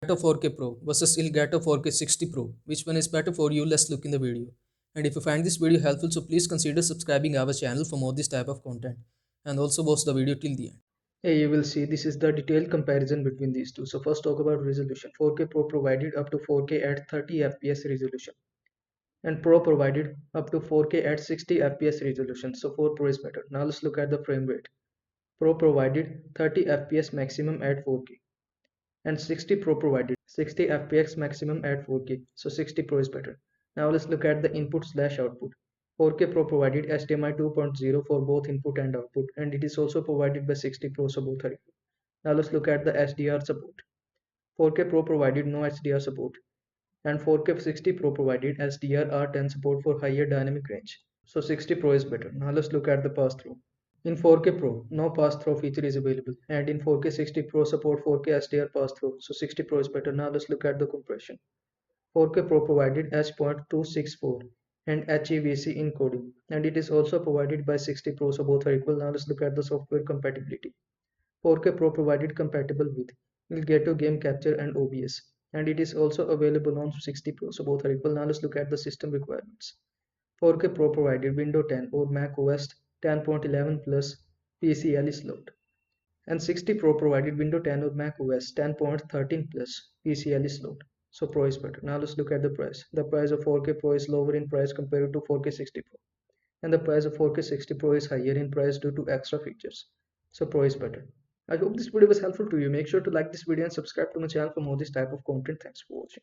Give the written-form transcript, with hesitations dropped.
Elgato 4K Pro versus Elgato 4k60 Pro. Which one is better for you? Let's look in the video. And if you find this video helpful, so please consider subscribing our channel for more this type of content. And also watch the video till the end. Here you will see this is the detailed comparison between these two. So first talk about resolution. 4K Pro provided up to 4K at 30 fps resolution. And Pro provided up to 4K at 60 fps resolution. So 4 Pro is better. Now let's look at the frame rate. Pro provided 30 fps maximum at 4K and 60 Pro provided 60 fps maximum at 4K. So 60 Pro is better. Now let's look at the input slash output. 4K Pro provided HDMI 2.0 for both input and output, and it is also provided by 60 Pro, so both are equal. Now let's look at the HDR support. 4K Pro provided no HDR support, and 4K 60 Pro provided HDR R10 support for higher dynamic range. So 60 Pro is better. Now let's look at the pass-through. In 4K Pro, no pass-through feature is available, and in 4K 60 Pro support 4K HDR pass-through, so 60 Pro is better. Now let's look at the compression. 4K Pro provided H.264 and HEVC encoding, and it is also provided by 60 Pro, so both are equal. Now let's look at the software compatibility. 4K Pro provided compatible with Elgato Game Capture and OBS, and it is also available on 60 Pro, so both are equal. Now let's look at the system requirements. 4K Pro provided Windows 10 or Mac OS 10.11 plus PCIe slot, and 60 Pro provided Windows 10 or Mac OS 10.13 plus PCIe slot. So Pro is better. Now let's look at the price. The price of 4K Pro is lower in price compared to 4K 60 Pro, and the price of 4K 60 Pro is higher in price due to extra features. So Pro is better. I hope this video was helpful to you. Make sure to like this video and subscribe to my channel for more this type of content. Thanks for watching.